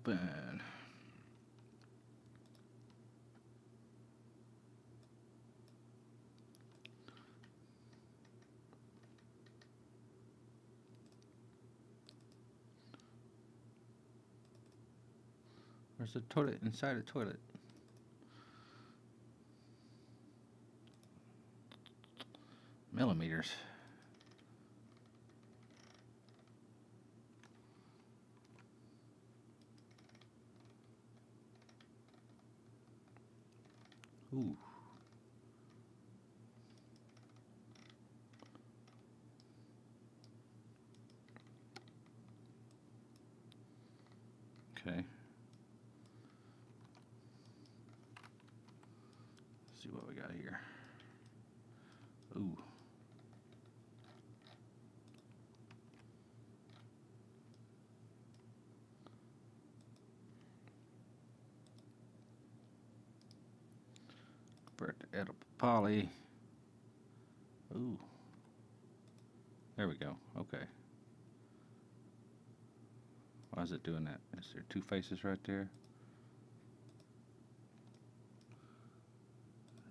open. Where's the toilet? Inside the toilet. Millimeters. Ooh. Okay. Let's see what we got here. Ooh. Convert to edible poly. Ooh. There we go. Okay. Why is it doing that? Is there two faces right there?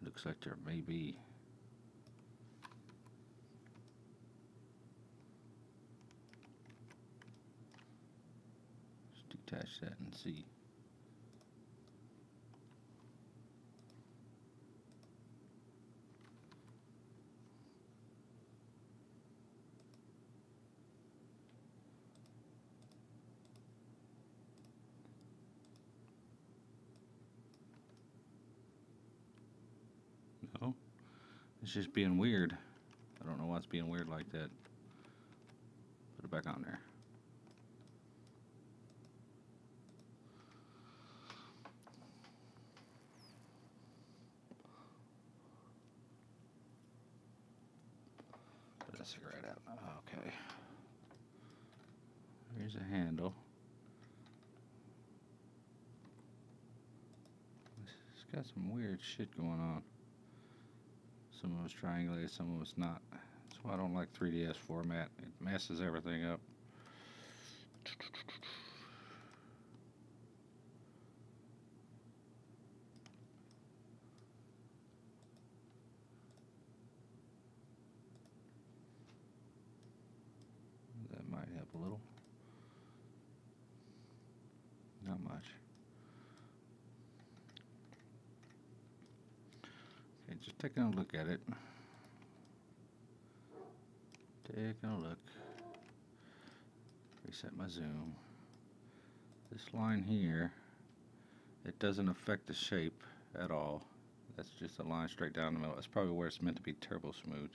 Looks like there may be. Just detach that and see. No, it's just being weird. I don't know why it's being weird like that. Put it back on there. Put that cigarette out. Okay. Here's a handle. It's got some weird shit going on. Some of it's triangulated, some of it's not. That's why I don't like 3DS format. It messes everything up. That might help a little. Not much. Okay, just taking a look at it. Taking a look. Reset my zoom. This line here, it doesn't affect the shape at all. That's just a line straight down the middle. That's probably where it's meant to be turbo smooth.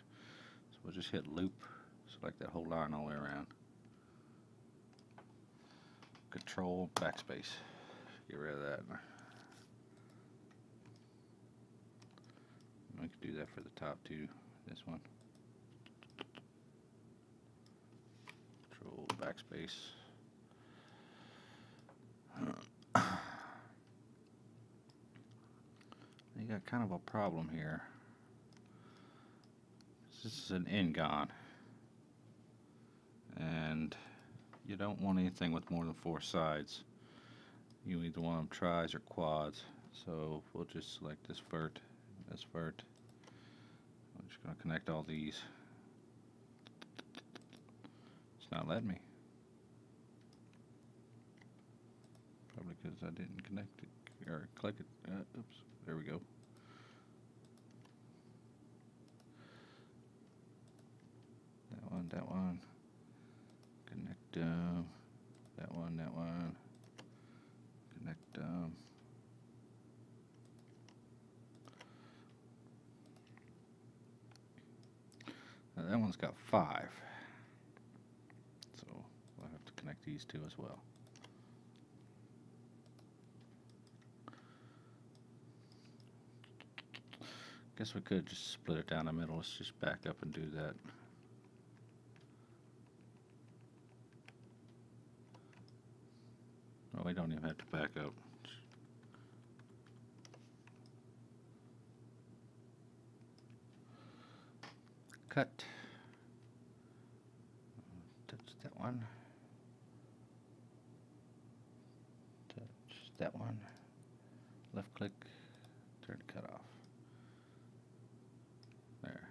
So we'll just hit loop, select that whole line all the way around. Control backspace. Get rid of that. I could do that for the top too. This one. Control backspace. You got kind of a problem here. This is an N-Gon, and you don't want anything with more than 4 sides. You either want them tris or quads. So we'll just select this vert, this vert. I'm just going to connect all these. It's not letting me. Probably because I didn't connect it or click it. Oops, there we go. That one. Connect that one. Connect now that one's got 5. So we'll have to connect these two as well. Guess we could just split it down the middle. Let's just back up and do that. Oh, we don't even have to back up. Cut. Touch that one. that one. Left click, turn cut off. There.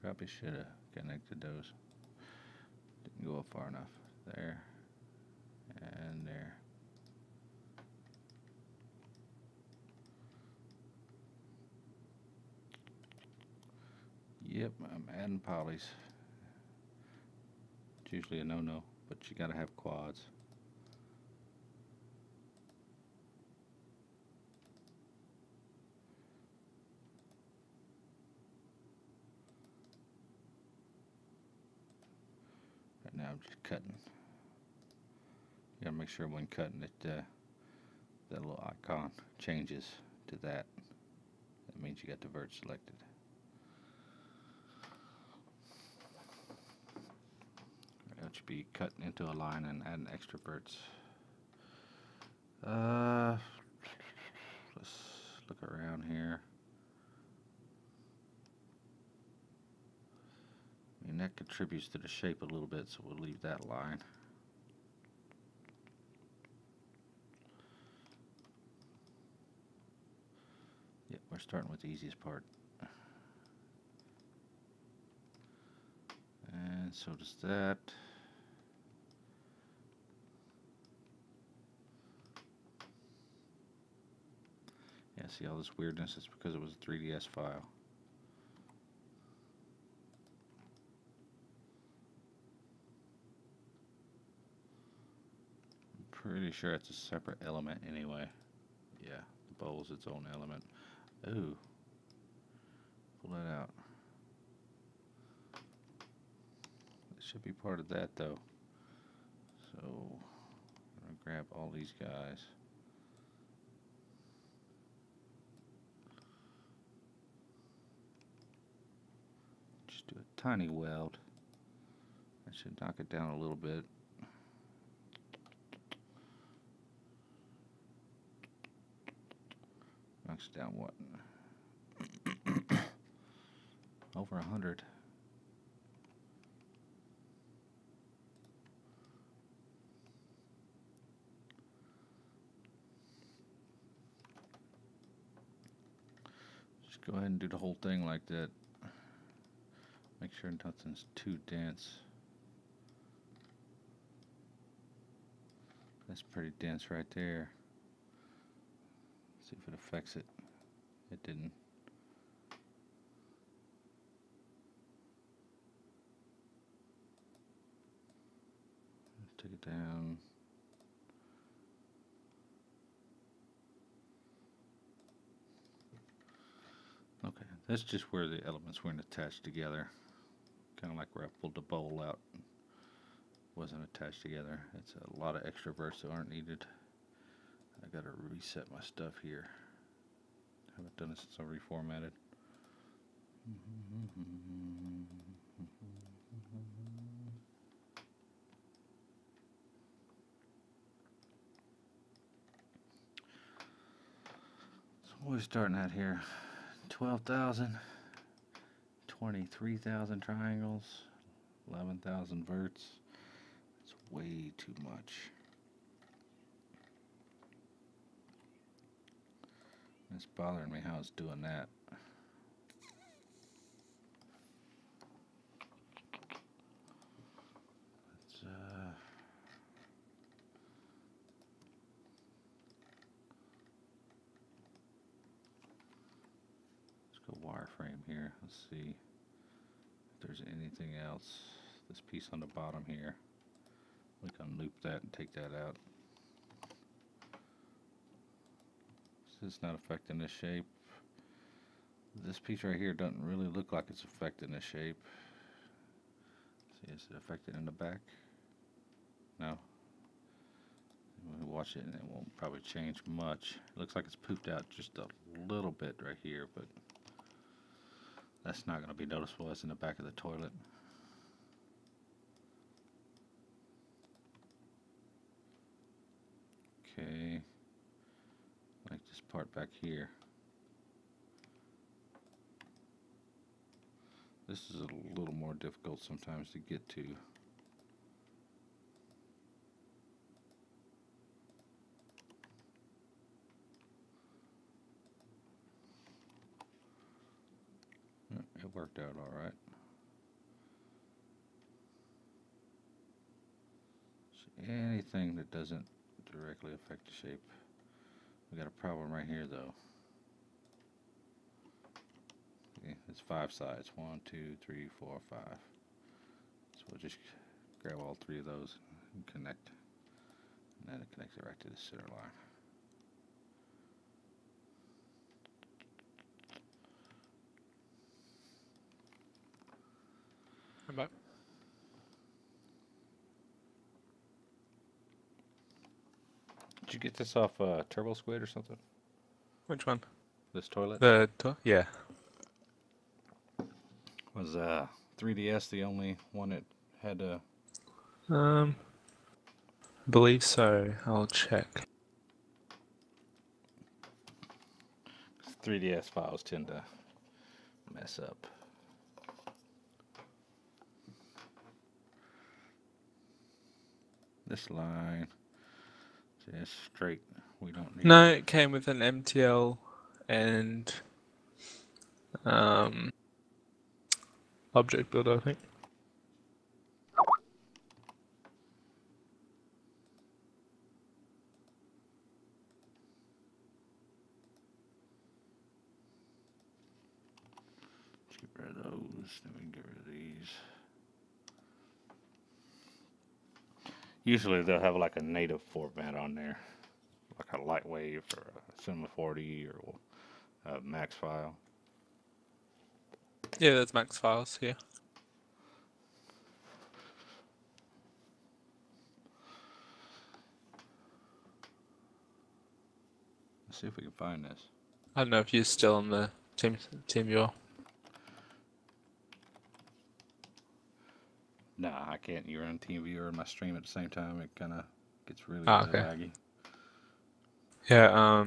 Probably should have connected those. Didn't go up far enough. There. And there. Yep, I'm adding polys. It's usually a no-no, but you gotta have quads. Right now I'm just cutting. You gotta make sure when cutting it, that little icon changes to that. That means you got the vert selected. That should be cutting into a line and adding extra verts. Let's look around here. I mean, that contributes to the shape a little bit, so we'll leave that line. Yep, we're starting with the easiest part. And so does that. Yeah, see all this weirdness? It's because it was a 3ds file. I'm pretty sure it's a separate element anyway. Yeah, the bowl is its own element. Ooh. Pull that out. It should be part of that though. So, I'm going to grab all these guys. Just do a tiny weld. That should knock it down a little bit. Knocks it down what? Over 100. Just go ahead and do the whole thing like that. Make sure nothing's too dense. That's pretty dense right there. See if it affects it. It didn't. Take it down. Okay, that's just where the elements weren't attached together. Kind of like where I pulled the bowl out. Wasn't attached together. It's a lot of extra verts that aren't needed. I gotta reset my stuff here. Haven't done it since I reformatted. So what are we starting at here? 12,000, 23,000 triangles, 11,000 verts. It's way too much. It's bothering me how it's doing that. Let's go wireframe here. Let's see if there's anything else. This piece on the bottom here, we can loop that and take that out. This is not affecting this shape. This piece right here doesn't really look like it's affecting the shape. See, is it affected in the back? No. We'll watch it and it won't probably change much. It looks like it's poofed out just a little bit right here, but that's not going to be noticeable. That's in the back of the toilet. Okay. Like this part back here. This is a little more difficult sometimes to get to. It worked out all right. So anything that doesn't directly affect the shape. We got a problem right here though. Okay, it's 5 sides. 1, 2, 3, 4, 5. So we'll just grab all 3 of those and connect. And then it connects it right to the center line. I'm back. Did you get this off Turbo Squid or something? Which one? This toilet? Yeah. Was 3DS the only one that had a... Believe so. I'll check. 3DS files tend to mess up. This line, just straight. We don't need. No, it came with an MTL and object builder, I think. Let's get rid of those. Then we can get rid of these. Usually they'll have like a native format on there, like a Lightwave or a Cinema 40 or a Max file. Yeah, there's Max files here. Let's see if we can find this. I don't know if you're still on the team viewer. Nah, I can't. You're on TeamViewer and my stream at the same time. It kind of gets really Okay. laggy. Yeah,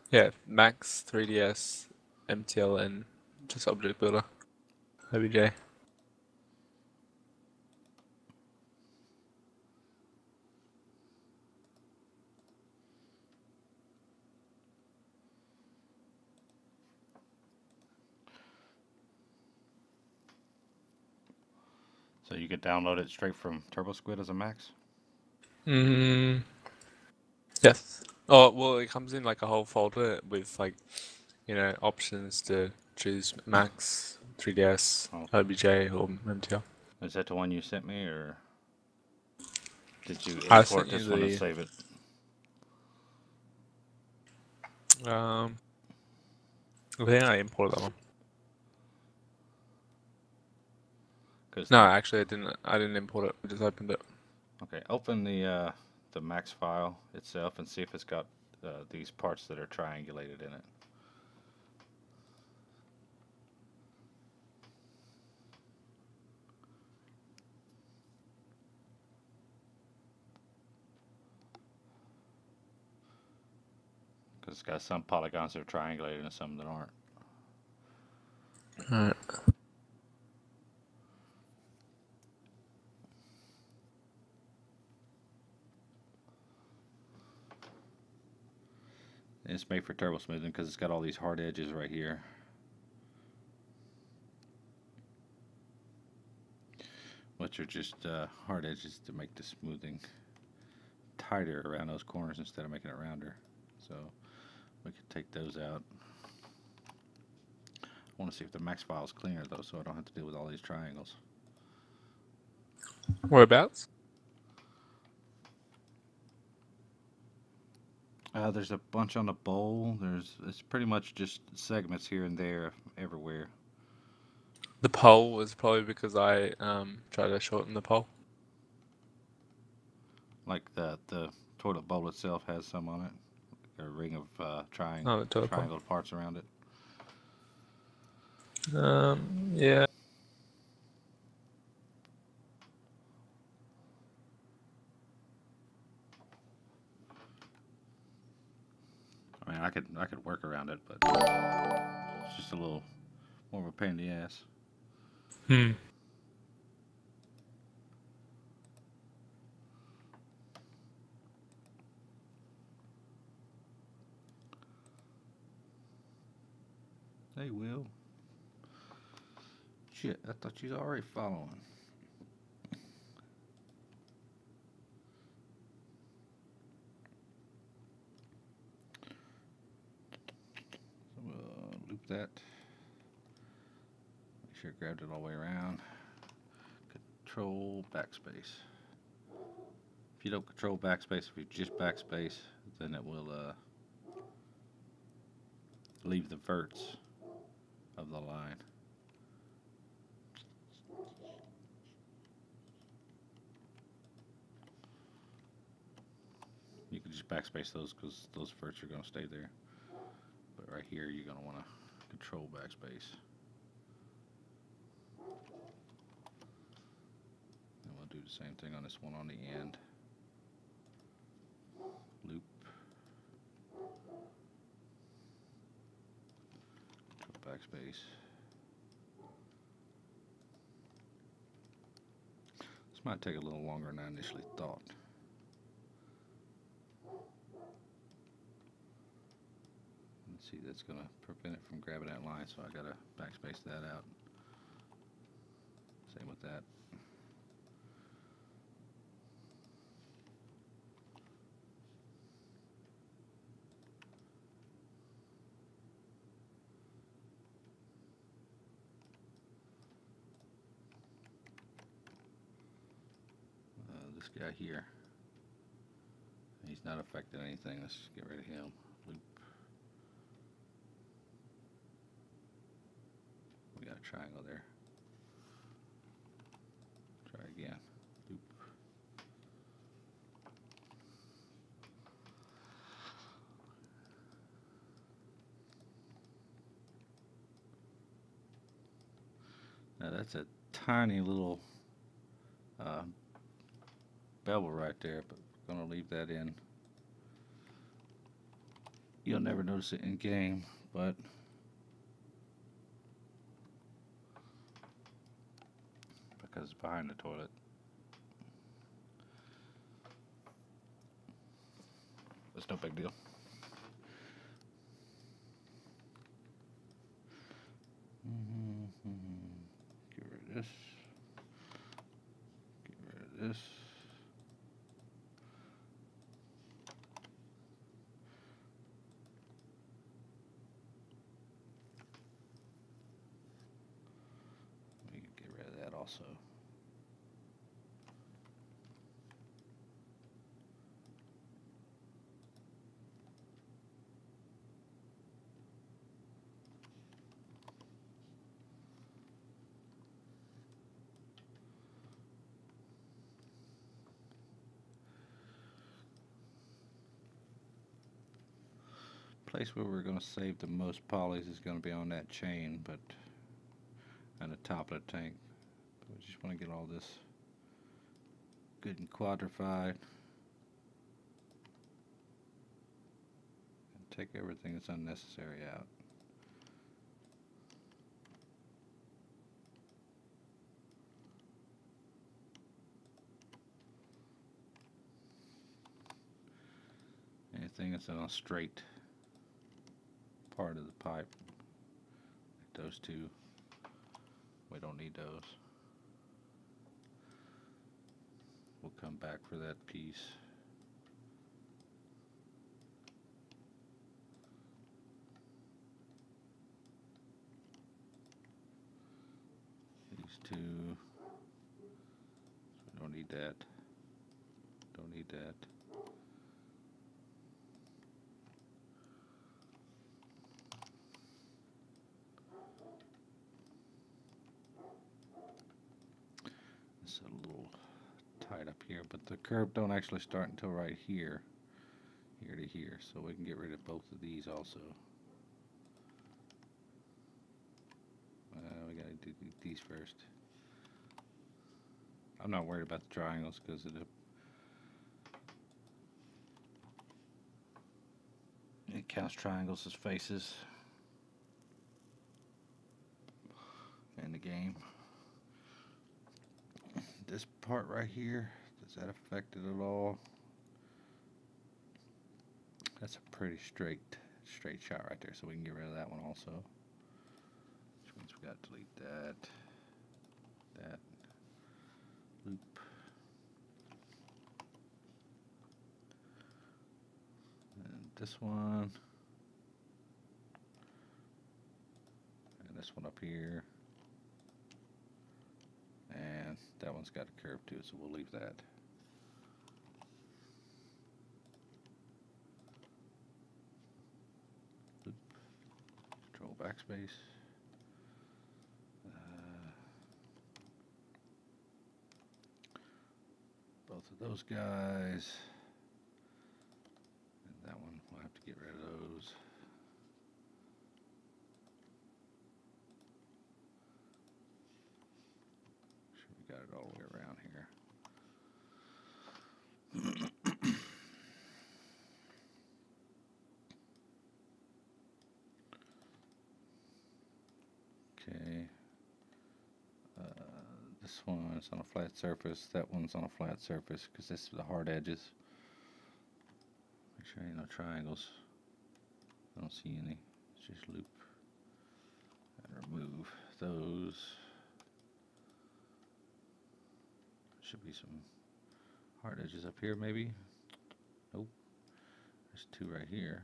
yeah, Max, 3DS, MTL, and just object builder. OBJ. So you could download it straight from TurboSquid as a Max? Yes. Oh, well, it comes in like a whole folder with like, options to choose Max, 3DS, Okay. OBJ, or MTL. Is that the one you sent me, or did you I import sent you this one and the- save it? I think I imported that one. 'Cause No, actually, I didn't import it. I just opened it. Okay, open the Max file itself and see if it's got these parts that are triangulated in it. Because it's got some polygons that are triangulated and some that aren't. Alright. And it's made for turbo smoothing because it's got all these hard edges right here. Which are just hard edges to make the smoothing tighter around those corners instead of making it rounder. So we could take those out. I want to see if the Max file is cleaner though, so I don't have to deal with all these triangles. Whereabouts? There's a bunch on the bowl. It's pretty much just segments here and there everywhere. The pole was probably because I tried to shorten the pole. Like the toilet bowl itself has some on it. A ring of Oh, the triangle toilet parts around it. pole. Yeah. I mean, I could work around it, but a little more of a pain in the ass. Hmm. Hey, Will. Shit, I thought you was already following. So we'll loop that. Make sure it grabbed it all the way around. Control backspace. If you don't control backspace, if you just backspace, then it will leave the verts of the line. You can just backspace those because those verts are going to stay there. But right here, you're going to want to control backspace. And we'll do the same thing on this one on the end. Loop. Control backspace. This might take a little longer than I initially thought. Let's see, that's going to prevent it from grabbing that line, so I got to backspace that out. Same with that. This guy here, he's not affecting anything. Let's just get rid of him. Loop. We got a triangle there. Try again. Loop. Now that's a tiny little bevel right there, but we're going to leave that in. You'll never notice it in game, but because it's behind the toilet. It's no big deal. Get rid of this. Get rid of this. We can get rid of that also. Place where we're going to save the most polys is going to be on that chain, but on the top of the tank. But we just want to get all this good and quadrified and take everything that's unnecessary out. Anything that's on a straight part of the pipe, like those two, we don't need those. We'll come back for that piece. These two, we don't need that. Don't need that. It's a little tight up here, but the curve don't actually start until right here, here to here, so we can get rid of both of these also. We gotta do these first. I'm not worried about the triangles because it counts triangles as faces. game. This part right here, does that affect it at all? That's a pretty straight shot right there, so we can get rid of that one also. Which means we got to delete that loop. And this one. And this one up here. And that one's got a curve too, so we'll leave that. Loop. Control backspace. Both of those guys. And that one, we'll have to get rid of those. Make sure we got it all the way around here. Okay. This one's on a flat surface. That one's on a flat surface because this is the hard edges. Make sure ain't no triangles. I don't see any. It's just loop. And remove those. Should be some hard edges up here maybe. Nope. There's two right here.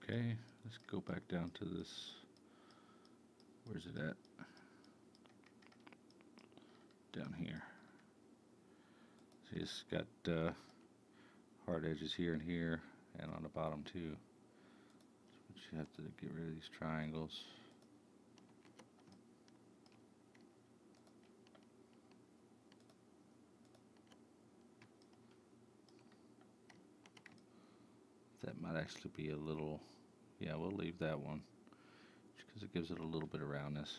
Okay, let's go back down to this. Where's it at? Down here. See, it's got hard edges here and here, and on the bottom too. But you have to get rid of these triangles. That might actually be a little, yeah, we'll leave that one just because it gives it a little bit of roundness.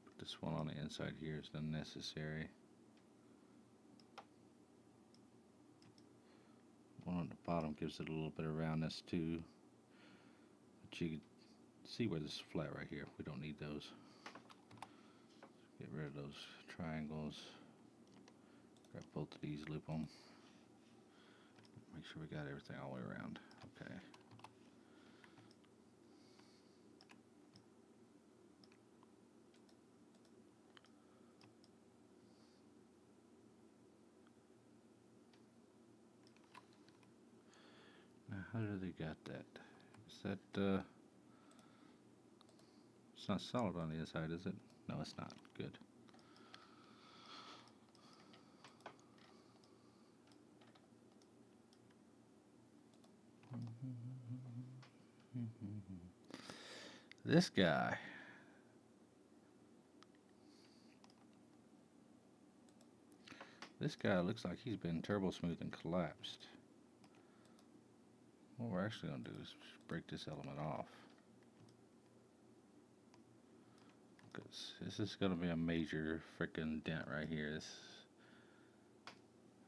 Put this one on the inside here is unnecessary. One on the bottom gives it a little bit of roundness too. But you can see where this is flat right here. We don't need those. Get rid of those triangles. Grab both of these, loop them. Make sure we got everything all the way around. Okay. Now, how do they got that? Is that, it's not solid on the inside, is it? No, it's not. Good. This guy. This guy looks like he's been turbo smooth and collapsed. What we're actually going to do is break this element off. Because this is going to be a major freaking dent right here. This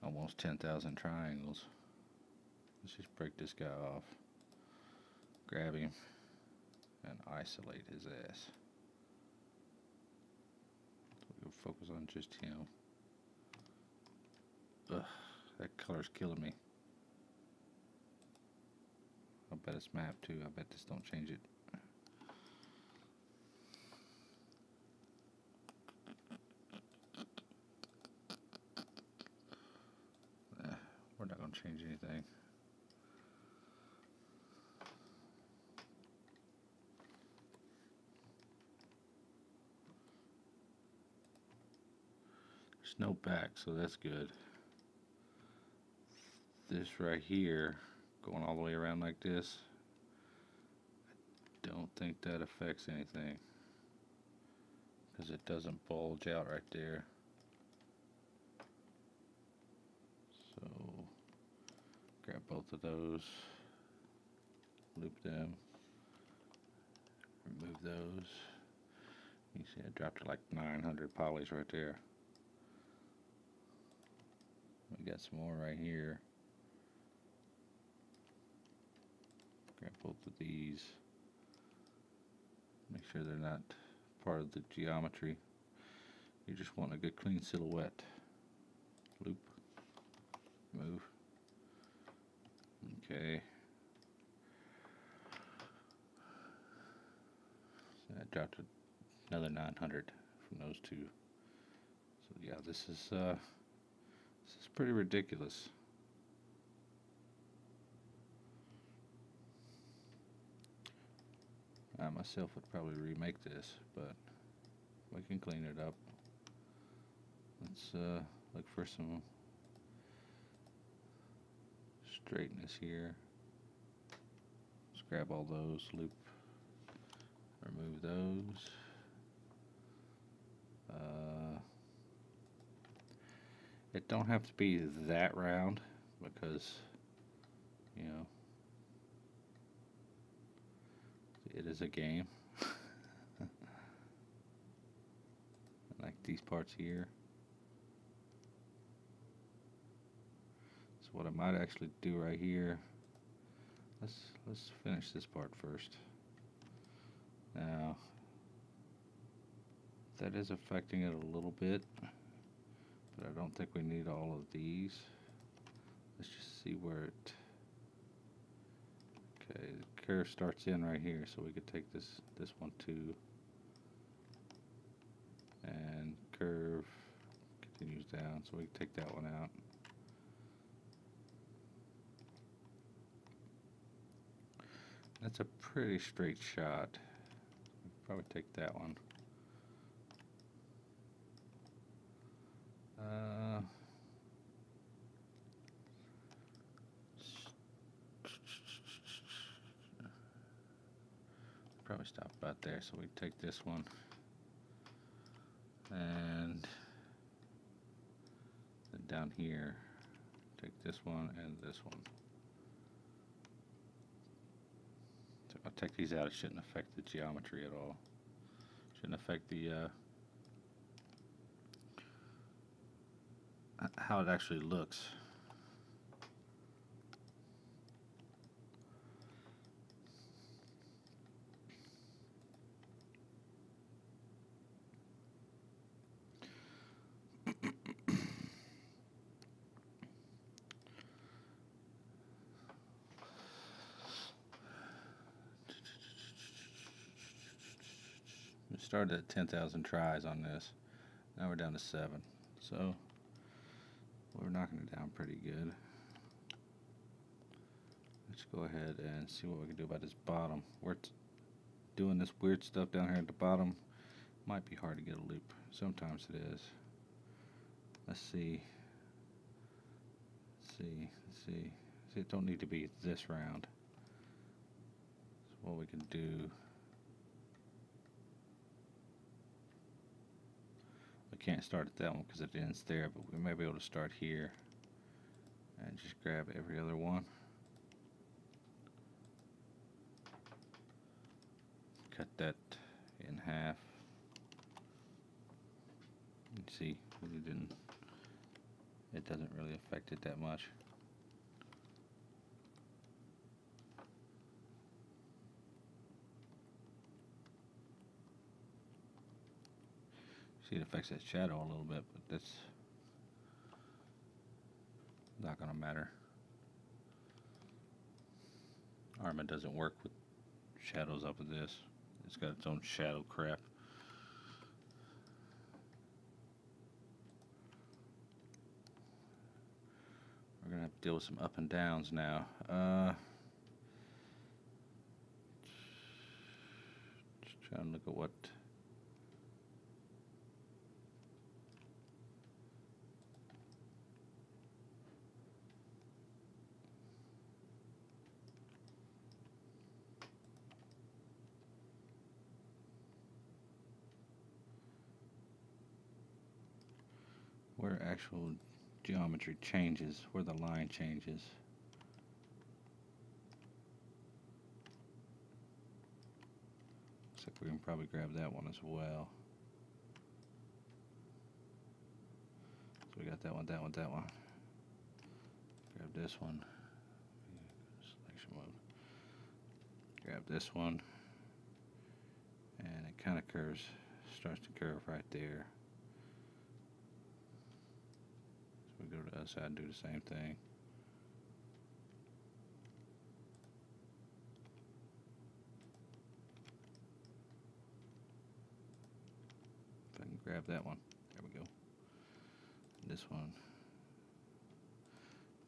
almost 10,000 triangles. Let's just break this guy off. Grab him and isolate his ass. So we'll focus on just him. Ugh, that color's killing me. I bet it's mapped too. I bet this don't change it. We're not going to change anything. There's no back, so that's good. This right here, going all the way around like this, I don't think that affects anything because it doesn't bulge out right there. So grab both of those. loop them, remove those. You see I dropped to like 900 polys right there. We got some more right here. Grab both of these. Make sure they're not part of the geometry. You just want a good clean silhouette. Loop. Move. Okay. So I dropped another 900 from those two. So yeah, this is pretty ridiculous. I myself would probably remake this, but we can clean it up. Let's look for some straightness here. Let's grab all those, loop, remove those. It don't have to be that round because, you know, it is a game. Like these parts here. So what I might actually do right here, let's finish this part first. Now that is affecting it a little bit, but I don't think we need all of these. Let's just see where it. Okay, the curve starts in right here, so we could take this one too, and curve continues down, so we can take that one out. That's a pretty straight shot. Probably take that one. Probably stop about there, so we take this one and then down here take this one and this one. So I'll take these out. It shouldn't affect the geometry at all. Shouldn't affect the how it actually looks. We started at 10,000 tries on this. Now we're down to 7. So we're knocking it down pretty good. Let's go ahead and see what we can do about this bottom. We're doing this weird stuff down here at the bottom. Might be hard to get a loop. Sometimes it is. Let's see. See, it don't need to be this round. So what we can do, we can't start at that one because it ends there, but we may be able to start here and just grab every other one. Cut that in half. You see, it doesn't really affect it that much. See, it affects that shadow a little bit, but that's not gonna matter. Arma doesn't work with shadows up of this. It's got its own shadow crap. We're gonna have to deal with some up and downs now. Just trying to look at what. Where actual geometry changes, where the line changes. Looks like we can probably grab that one as well. So we got that one, that one, that one. Grab this one. Selection mode. Grab this one. And it kind of curves, starts to curve right there. So we go to the other side and do the same thing. If I can grab that one. There we go. This one.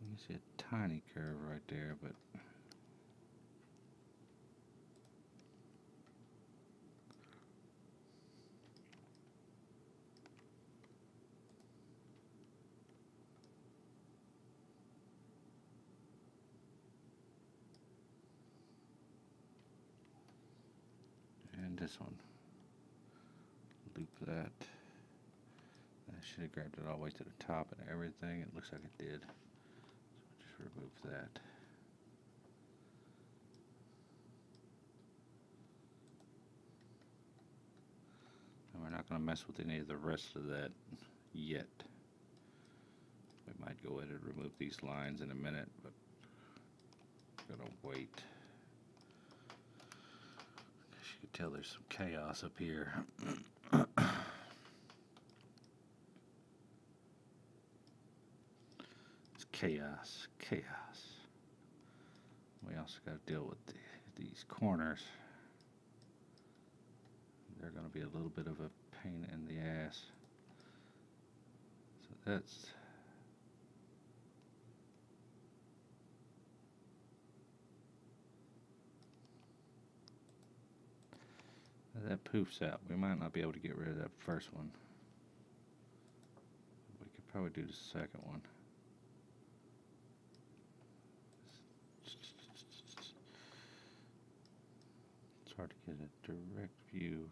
You can see a tiny curve right there, but and this one. Loop that. I should have grabbed it all the way to the top and everything. It looks like it did. So just remove that. And we're not going to mess with any of the rest of that yet. We might go ahead and remove these lines in a minute, but I'm going to wait. As you can tell, there's some chaos up here. Chaos, chaos. We also got to deal with these corners. They're going to be a little bit of a pain in the ass. So that poofs out. We might not be able to get rid of that first one. We could probably do the second one. It's hard to get a direct view.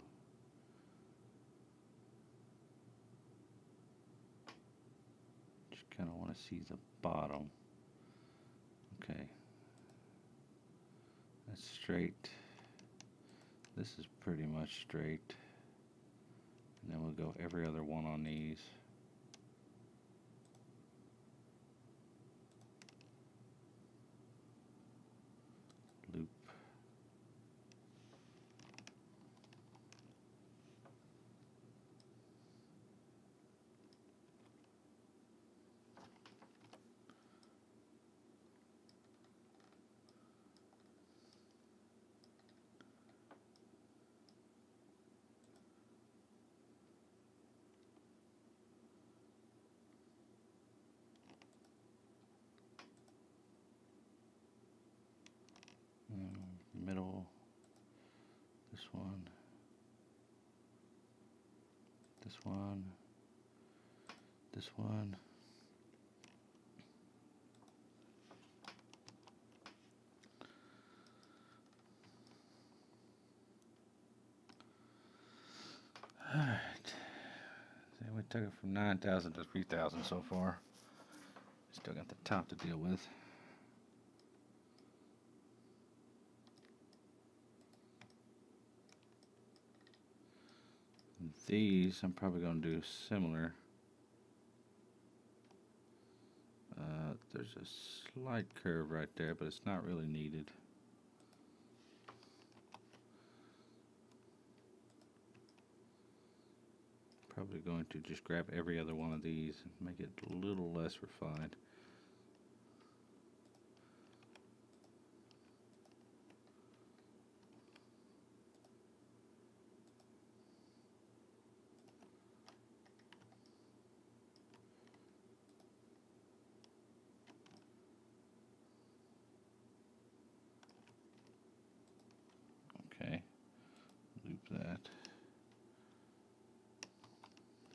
Just kind of want to see the bottom. Okay. That's straight. This is pretty much straight. And then we'll go every other one on these. Loop. Middle, this one, this one, this one. Alright, so we took it from 9,000 to 3,000 so far. Still got the top to deal with. These I'm probably going to do similar. There's a slight curve right there, but it's not really needed. Probably going to just grab every other one of these and make it a little less refined. Okay, loop that.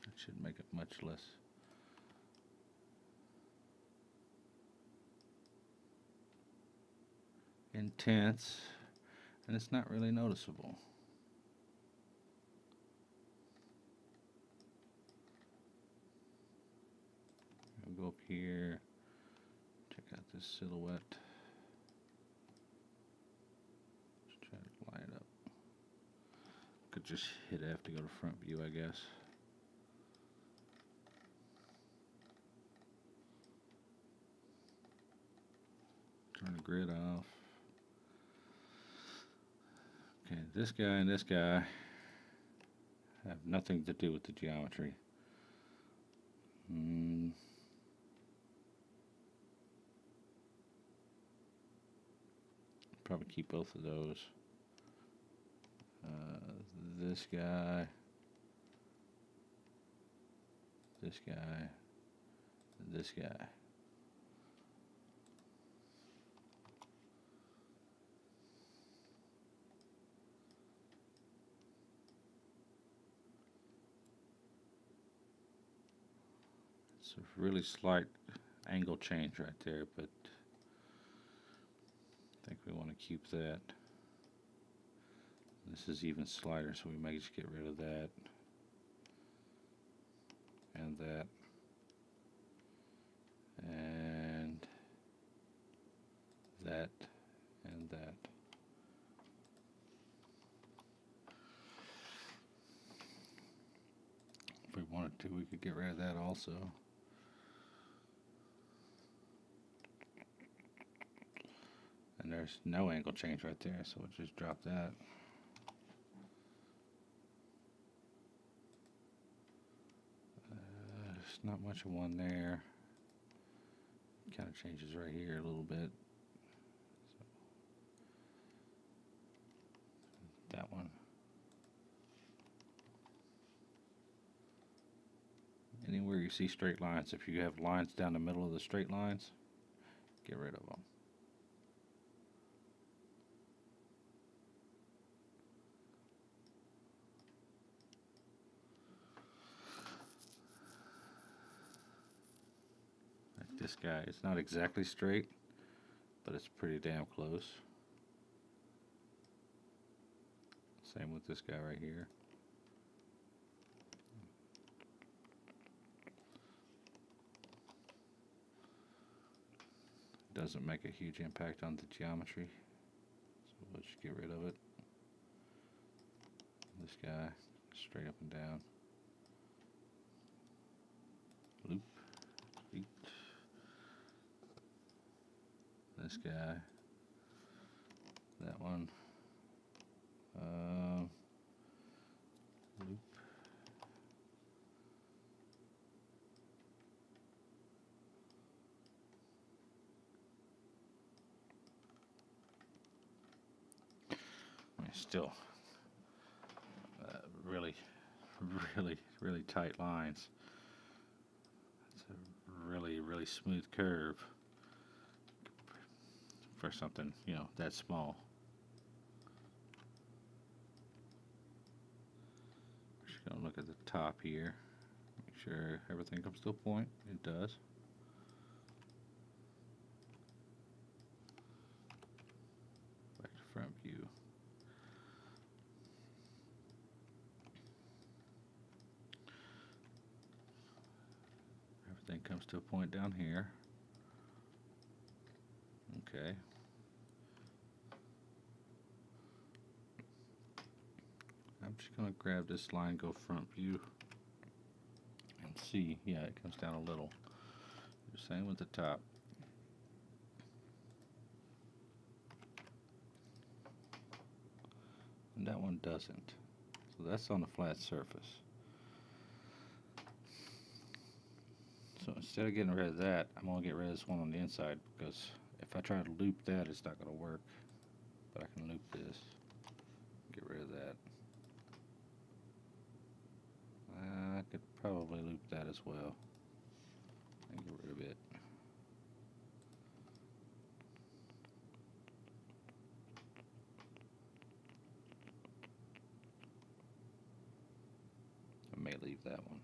That should make it much less intense, and it's not really noticeable. I'll go up here, check out this silhouette. Just try to line it up. could just hit F to go to front view, I guess. Turn the grid off. Okay, this guy and this guy have nothing to do with the geometry. Probably keep both of those. This guy, this guy, this guy. It's a really slight angle change right there, but I think we want to keep that. This is even slighter, so we may just get rid of that and that and that and that. If we wanted to, we could get rid of that also. And there's no angle change right there, so we'll just drop that. There's not much of one there. Kind of changes right here a little bit. So that one. Anywhere you see straight lines, if you have lines down the middle of the straight lines, get rid of them. This guy, it's not exactly straight, but it's pretty damn close. Same with this guy right here. Doesn't make a huge impact on the geometry, so we'll just get rid of it. This guy, straight up and down. Loop. Feet. This guy, that one, loop, I mean, still really tight lines. It's a really smooth curve for something, you know, that small. Just gonna look at the top here, make sure everything comes to a point. It does. Back to front view. Everything comes to a point down here. Okay. I'm just going to grab this line, go front view, and see. Yeah, it comes down a little. Same with the top. And that one doesn't. So that's on the flat surface. So instead of getting rid of that, I'm going to get rid of this one on the inside, because if I try to loop that, it's not going to work. But I can loop this. Get rid of that. I could probably loop that as well. And get rid of it. I may leave that one.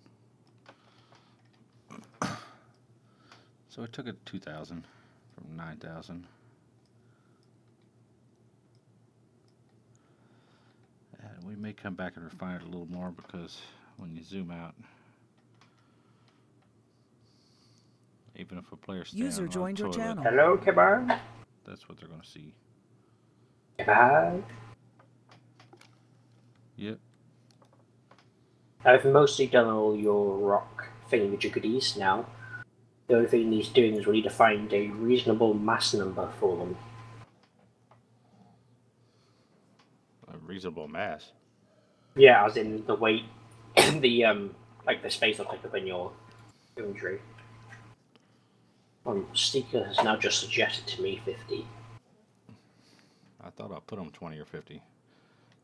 So I took it 2,000 from 9,000. And we may come back and refine it a little more, because when you zoom out, even if a player stands User on joined the your toilet, channel. Hello, Kebab. that's what they're going to see. Kebab. Yep. I've mostly done all your rock thingamajiggities now. The only thing he's doing is we need to find a reasonable mass number for them. A reasonable mass. Yeah, as in the weight, the like the space will take up in your inventory. Seeker has now just suggested to me 50. I thought I put them 20 or 50.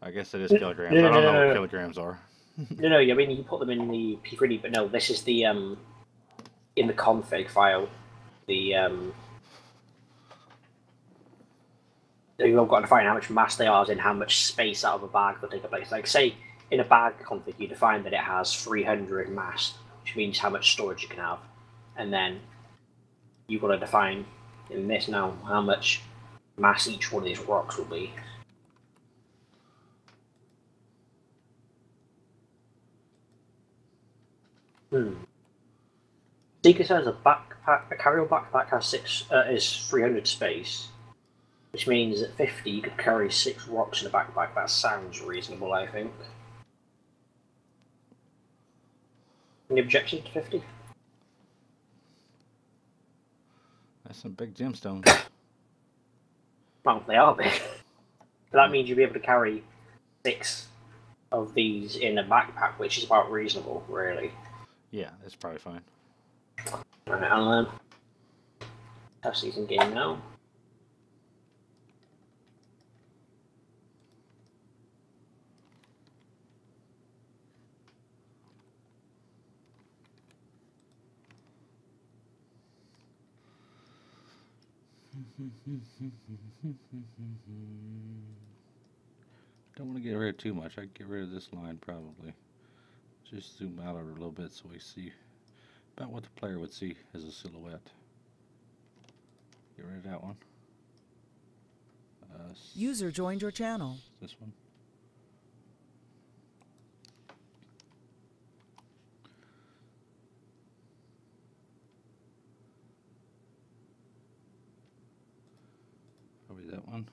I guess it is kilograms. No, I don't know no. what kilograms are. No, I mean you put them in the P3D, but no, this is the in the config file. The you've got to find how much mass they are, as in how much space out of a bag will take up place. Like say in a bag config, you define that it has 300 mass, which means how much storage you can have, and then you've got to define in this now how much mass each one of these rocks will be. Seeker says a carry-on backpack has is 300 space, which means at 50 you could carry 6 rocks in a backpack. That sounds reasonable, I think. Any objection to 50? That's some big gemstones. Well, they are big. But that means you'll be able to carry 6 of these in a backpack, which is about reasonable, really. Yeah, it's probably fine. Alright, I'll test these in game now. Don't want to get rid of too much. I'd get rid of this line probably. Just zoom out a little bit so we see about what the player would see as a silhouette. Get rid of that one. User joined your channel. This one. Probably that one.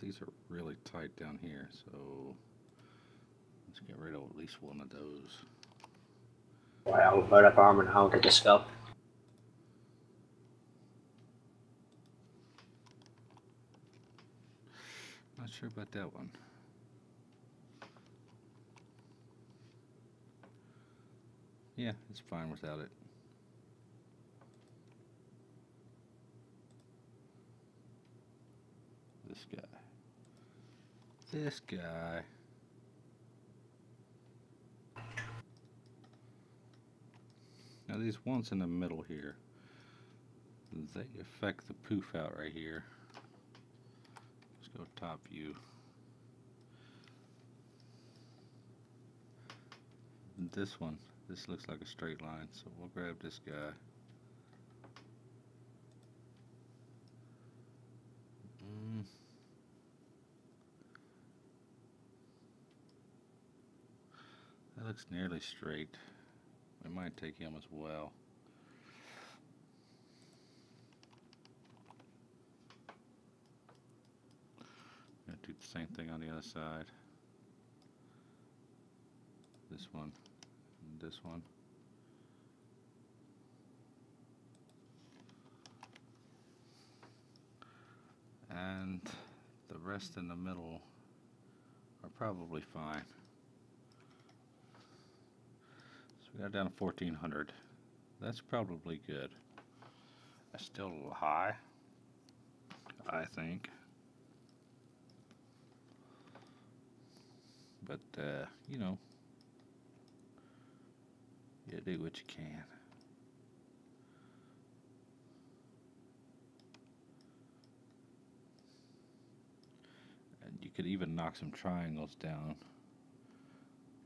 These are really tight down here, so let's get rid of at least one of those. Right, I'll load up armor and I'll get the skull. Not sure about that one. Yeah, it's fine without it. This guy. This guy. Now these ones in the middle here, they affect the poof out right here. Let's go top view. This one, this looks like a straight line, so we'll grab this guy. That looks nearly straight. We might take him as well. Gonna do the same thing on the other side. This one, and this one. And the rest in the middle are probably fine. So we got down to 1400. That's probably good. That's still a little high, I think. But, you know, you do what you can. And you could even knock some triangles down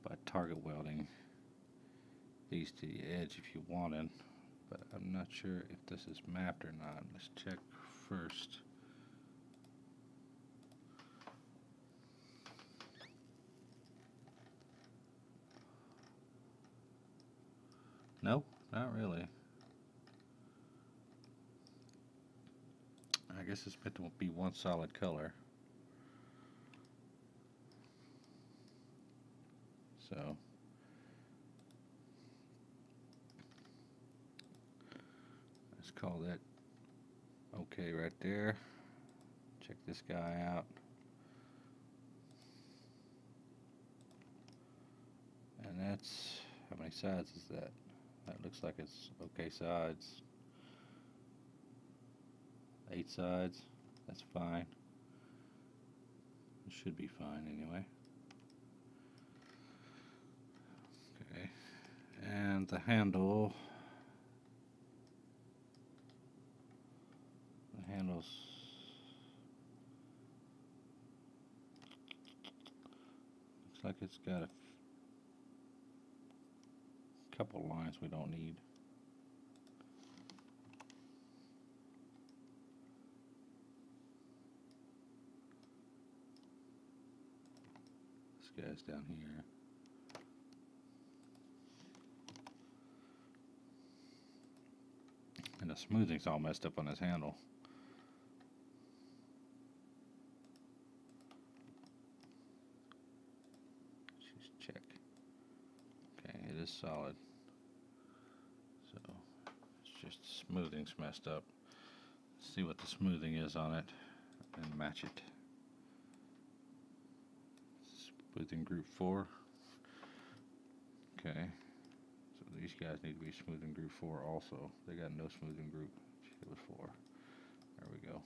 by target welding these to the edge if you wanted, but I'm not sure if this is mapped or not. Let's check first. No, not really. I guess it's meant to be one solid color. So let's call that okay right there. Check this guy out. And that's, how many sides is that? That looks like it's okay sides. 8 sides. That's fine. It should be fine anyway. Okay. And the handle. The handle's looks like it's got a couple lines we don't need. This guy's down here. And the smoothing's all messed up on this handle. Just check. Okay, it is solid. So it's just the smoothing's messed up. Let's see what the smoothing is on it and match it. Smoothing group 4. Okay. So these guys need to be smoothing group 4 also. They got no smoothing group. It was 4. There we go.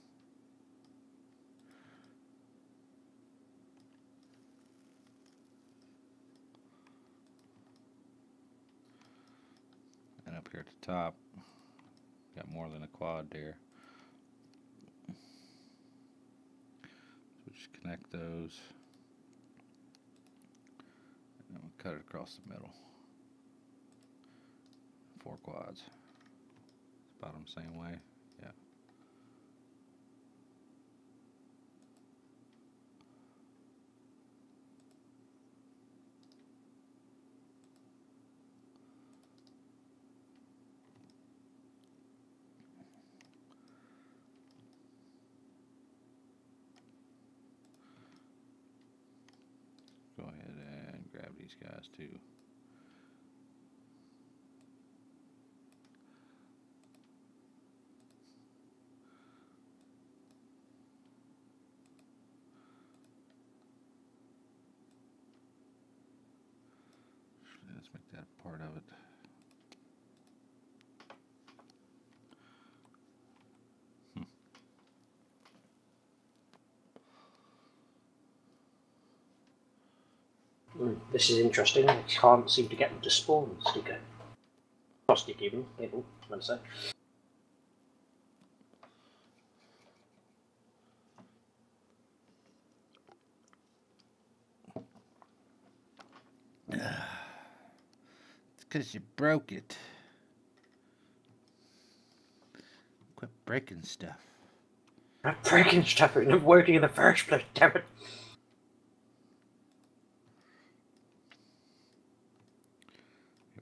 And up here at the top, got more than a quad there. So just connect those. And then we'll cut it across the middle. 4 quads. Bottom same way. Yeah. Go ahead and grab these guys too. Let's make that a part of it. This is interesting. I can't seem to get them to spawn sticker. Not stick even. Oh, one sec. It's because you broke it. Quit breaking stuff. I'm breaking stuff and not working in the first place, damn it.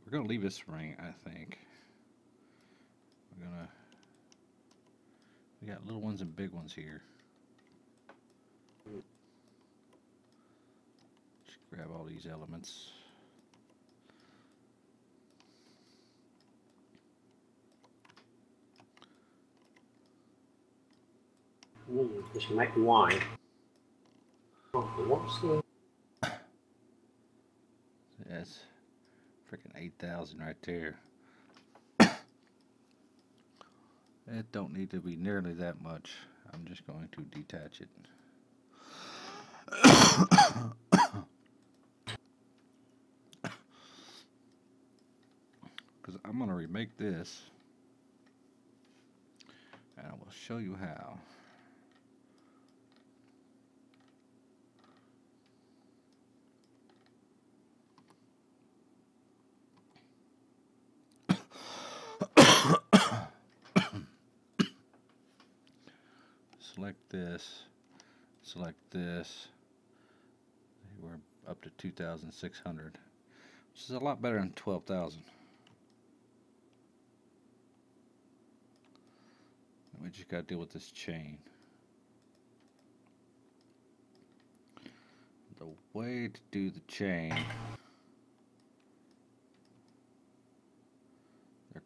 We're gonna leave this ring, I think. We got little ones and big ones here. Just grab all these elements. This might be wine. Oh, what's the... That's freaking 8,000 right there. It don't need to be nearly that much. I'm just going to detach it. Because I'm going to remake this. And I will show you how. Select this, select this. We're up to 2,600, which is a lot better than 12,000. We just got to deal with this chain. The way to do the chain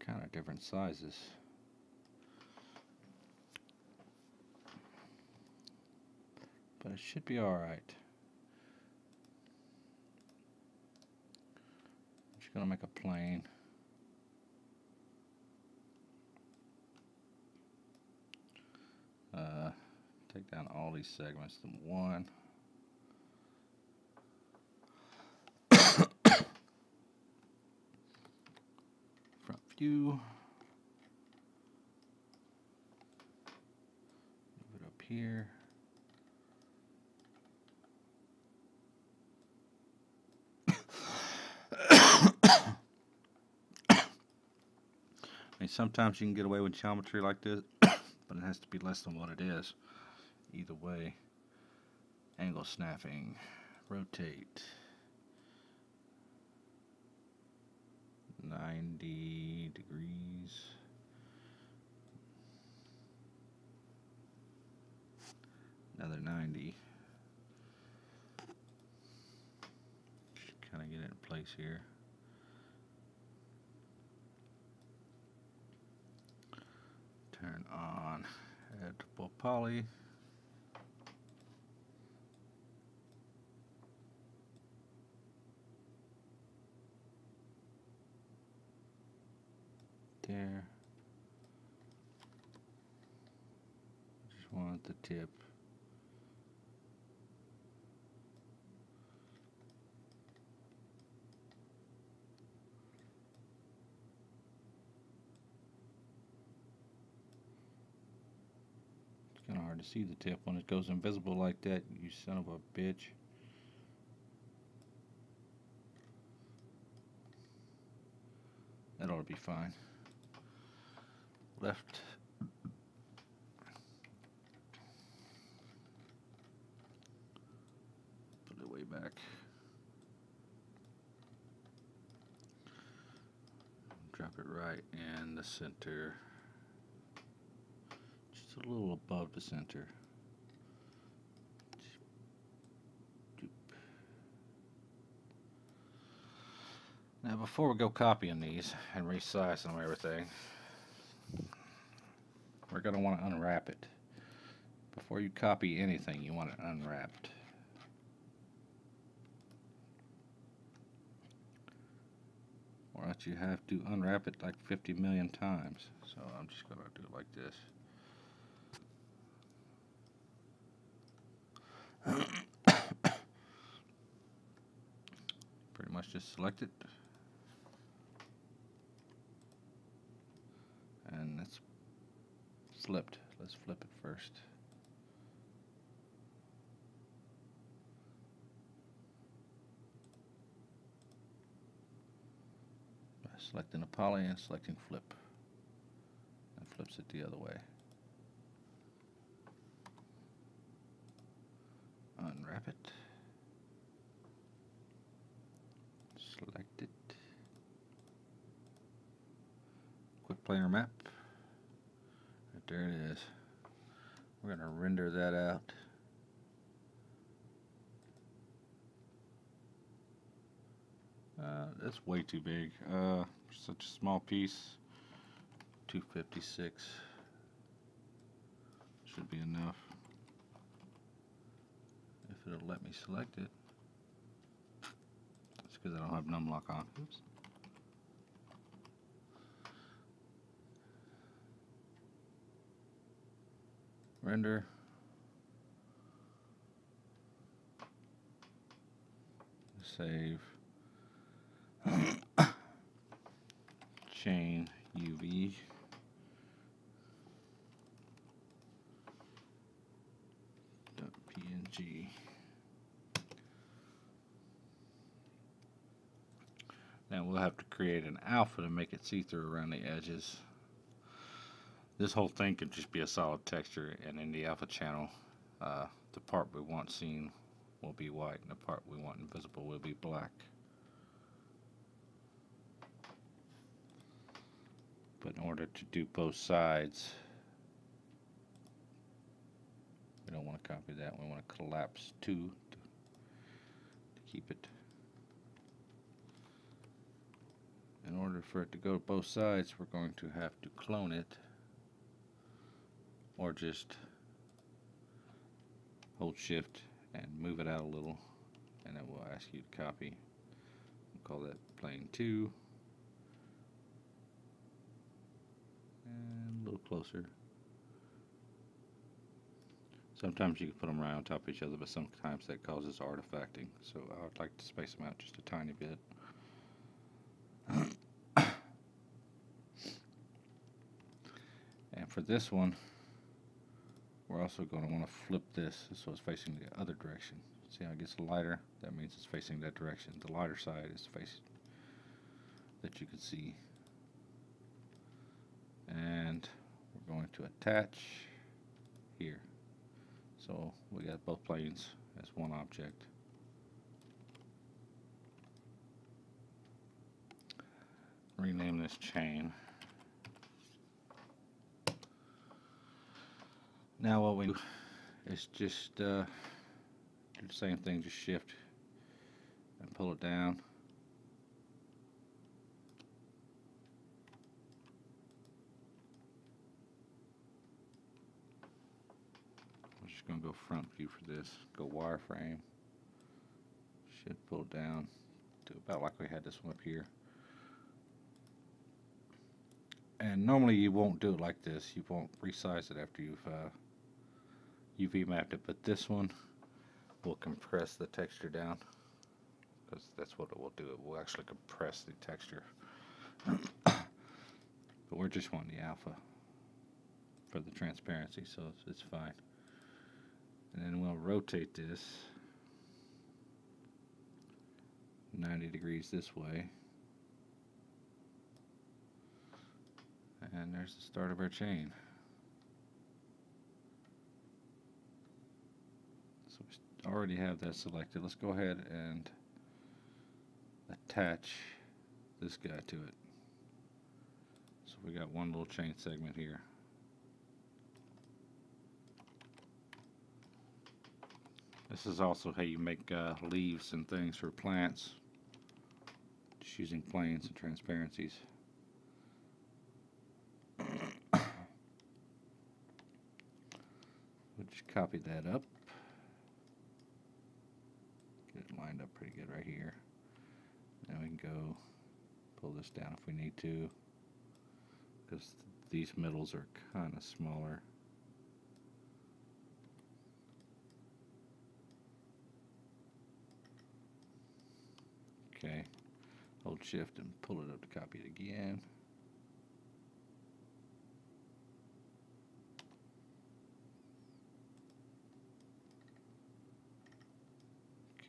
kind of different sizes. But it should be alright. Just gonna make a plane. Take down all these segments to one. Front view. Move it up here. I mean, sometimes you can get away with geometry like this, but it has to be less than what it is. Either way. Angle snapping. Rotate. 90 degrees. Another 90. Just kind of get it in place here. Turn on editable poly. There. Just want the tip. It's kind of hard to see the tip when it goes invisible like that, you son of a bitch. That ought to be fine. Left. Put it way back. Drop it right in the center. Just a little above the center. Now before we go copying these and resize them and everything, we're going to want to unwrap it. Before you copy anything, you want it unwrapped. Or else you have to unwrap it like 50 million times. So I'm just going to do it like this. Pretty much just select it. And it's flipped. Let's flip it first. By selecting a poly and selecting flip. And flips it the other way. Unwrap it. Select it. Quick planar map. Right there it is. We're going to render that out. That's way too big. Such a small piece. 256 should be enough. If it'll let me select it. It's because I don't have numlock on. Oops. Render. Save. Chain UV. .png. Now we'll have to create an alpha to make it see-through around the edges. This whole thing could just be a solid texture, and in the alpha channel, the part we want seen will be white, and the part we want invisible will be black. But in order to do both sides, we don't want to copy that. We want to collapse two to keep it. in order for it to go to both sides, we're going to have to clone it, or just hold shift and move it out a little, and it will ask you to copy. We'll call that plane 2, and a little closer. Sometimes you can put them right on top of each other, but sometimes that causes artifacting, so I would like to space them out just a tiny bit. And for this one, we're also going to want to flip this so it's facing the other direction. See how it gets lighter? That means it's facing that direction. The lighter side is facing that you can see. And we're going to attach here. So we got both planes as one object. Rename this chain. Now what we do is just do the same thing, just shift and pull it down. I'm just going to go front view for this, go wireframe, should pull it down to about like we had this one up here. And normally you won't do it like this, you won't resize it after you've UV mapped it, but this one will compress the texture down, because that's what it will do. It will actually compress the texture. But we're just wanting the alpha for the transparency, so it's fine. And then we'll rotate this 90 degrees this way. And there's the start of our chain. So we already have that selected. Let's go ahead and attach this guy to it. So we got one little chain segment here. This is also how you make leaves and things for plants, just using planes and transparencies. We'll just copy that up. Get it lined up pretty good right here. Now we can go pull this down if we need to, because these middles are kind of smaller. Okay, hold shift and pull it up to copy it again.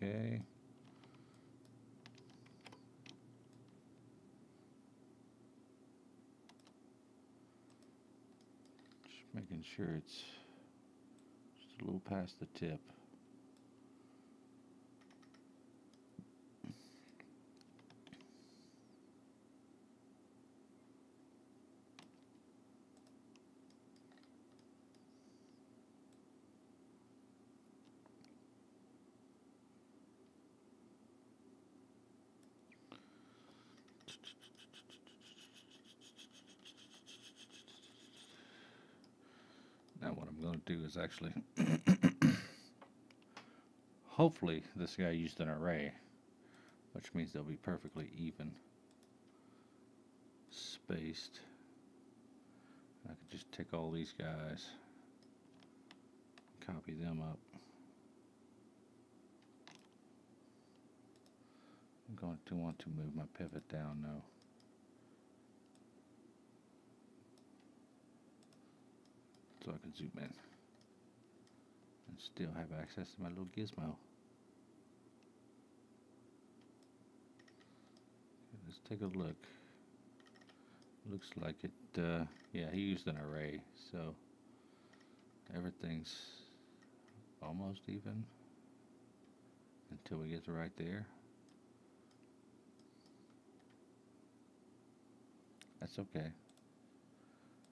Okay. Just making sure it's just a little past the tip. Now what I'm going to do is actually, hopefully this guy used an array, which means they'll be perfectly even spaced. I could just take all these guys, copy them up. I'm going to want to move my pivot down now. So I can zoom in and still have access to my little gizmo. Let's take a look. Looks like it, yeah, he used an array, so everything's almost even until we get to right there. That's okay.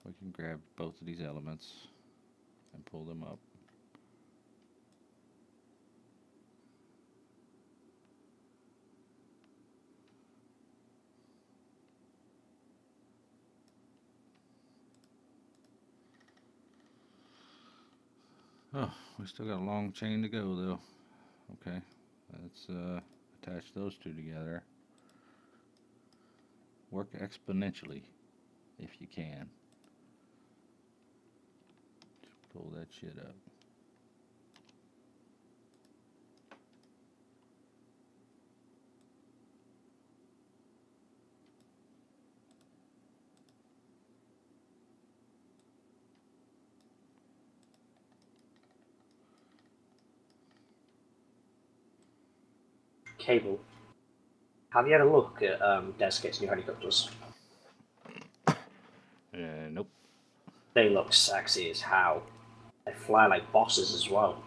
We can grab both of these elements and pull them up. Oh, we still got a long chain to go, though. Okay, let's attach those two together. Work exponentially, if you can. Just pull that shit up. Cable. Have you had a look at Deskate's new helicopters? Nope. They look sexy as hell. They fly like bosses as well.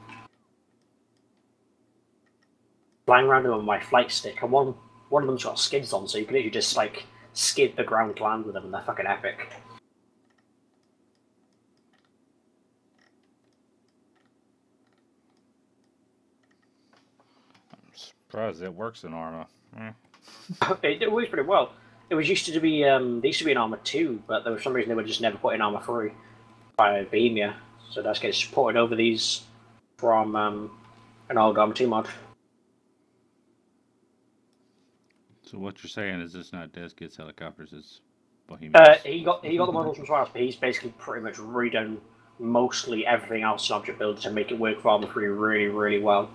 Flying around them on my flight stick, and one of them's got skids on, so you can literally just like skid the ground to land with them, and they're fucking epic. I'm surprised that works in Arma. It works pretty well. It was used to be they used to be in Arma 2, but there was some reason they were just never put in Arma 3 by Bohemia. So that's getting supported over these from an old Arma 2 mod. So what you're saying is it's not Deskate's helicopters, it's Bohemian. He got the models from somewhere else, but he's basically pretty much redone mostly everything else in Object Builder to make it work for Arma 3 really, really well.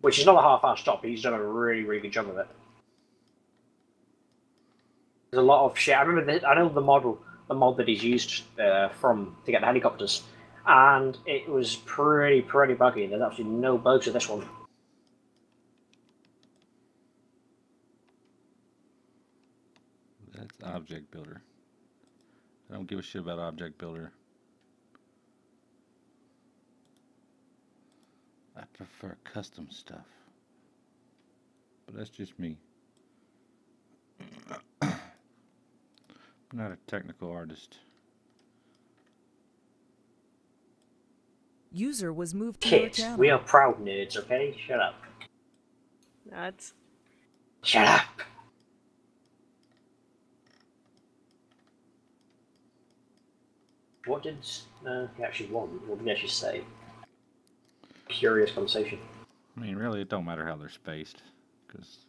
Which is not a half-assed job, but he's done a really, really good job of it. There's a lot of shit. I remember, I know the mod that he's used to get the helicopters, and it was pretty buggy. There's absolutely no bugs with this one. That's Object Builder. I don't give a shit about Object Builder. I prefer custom stuff. But that's just me. I'm not a technical artist. User was moved to your Kids, channel. we are proud nerds, okay? Shut up. That's Shut up! What did he actually want? What did he actually say? Curious conversation. I mean, really, it don't matter how they're spaced. Because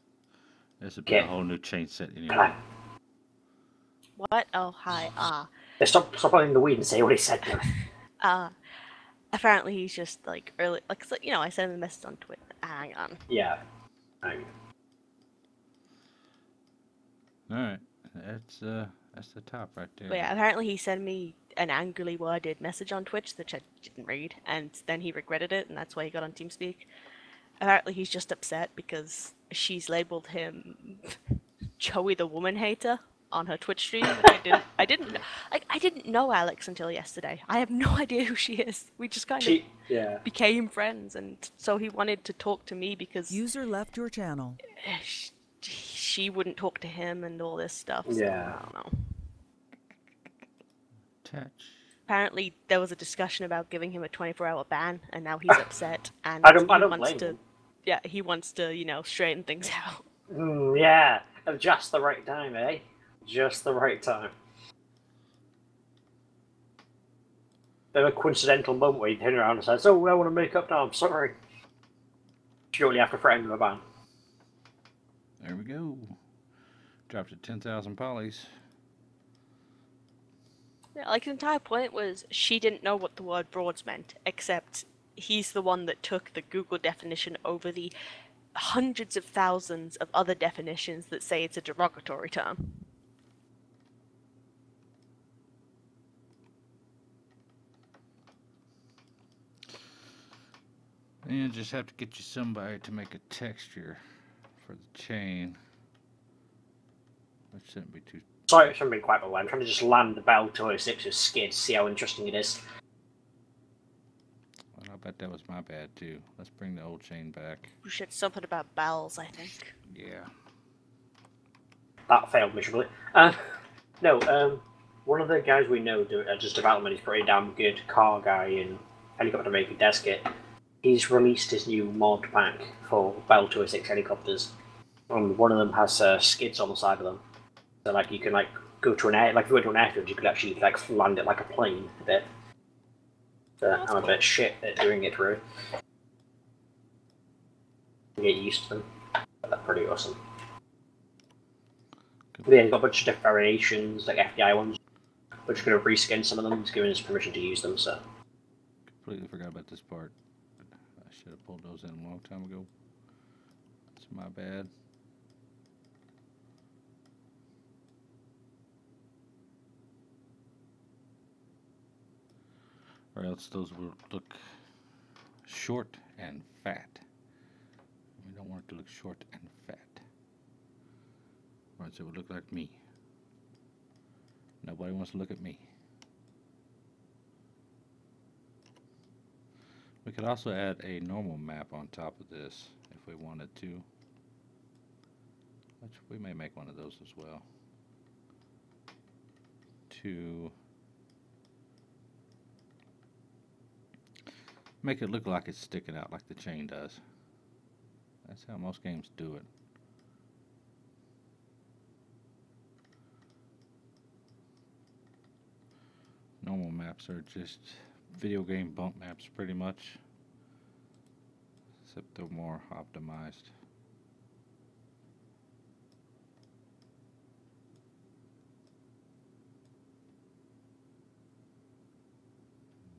this would be a Okay. whole new chain set anyway. Come what? Oh, hi. Stop playing the weed and say what he said. Apparently he's just like early, like so, I sent him a message on Twitter. Hang on. Yeah. Alright. That's the top right there. But yeah, apparently he sent me an angrily worded message on Twitch that I didn't read, and then he regretted it, and that's why he got on TeamSpeak. Apparently he's just upset because she's labeled him Joey the woman hater on her Twitch stream. I didn't know Alex until yesterday. I have no idea who she is. We just kind of became friends, and so he wanted to talk to me because User left your channel. she wouldn't talk to him and all this stuff. So Yeah. I don't know. Touch. Apparently there was a discussion about giving him a 24-hour ban, and now he's upset, and I don't he wants blame to. him. Yeah, he wants to, straighten things out. Yeah, at just the right time, eh? Just the right time. There was a coincidental moment where he turned around and says, "Oh, I want to make up now, I'm sorry." Shortly after threatening with a ban. There we go. Dropped to 10,000 polys. Yeah, like, his entire point was she didn't know what the word broads meant, except he's the one that took the Google definition over the hundreds of thousands of other definitions that say it's a derogatory term. And you just have to get you somebody to make a texture for the chain. Which shouldn't be too... Sorry, it shouldn't be quite well. I'm trying to just land the Bell 206 with skid, see how interesting it is. Well, I bet that was my bad too. Let's bring the old chain back. We should something about bells, I think. Yeah. That failed miserably. One of the guys we know does development. He's pretty damn good. Car guy and helicopter maker Deskit. He's released his new mod pack for Bell 206 helicopters, and one of them has skids on the side of them. So you can go to an air, if you went to an airfield, you could actually land it like a plane a bit. I'm a bit shit at doing it through. Get used to them. But they're pretty awesome. But yeah, you've got a bunch of different variations, like FDI ones. But you're going to reskin some of them, it's giving us permission to use them, so. Completely forgot about this part. I should have pulled those in a long time ago. That's my bad. Or else those will look short and fat. We don't want it to look short and fat. Or else it would look like me. Nobody wants to look at me. We could also add a normal map on top of this if we wanted to. Which we may make one of those as well. To make it look like it's sticking out like the chain does. That's how most games do it. Normal maps are just video game bump maps pretty much. Except they're more optimized.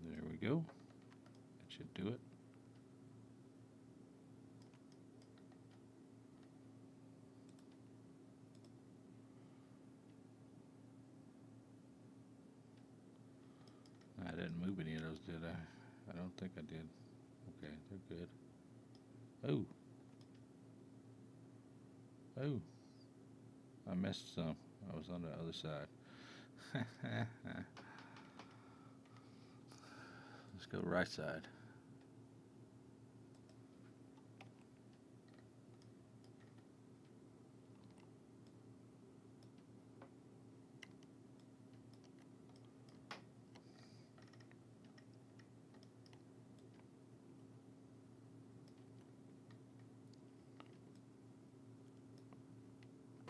There we go. That should do it. I didn't move any of those, did I? I don't think I did. Okay, they're good. Oh. Oh. I missed some. I was on the other side. Let's go right side.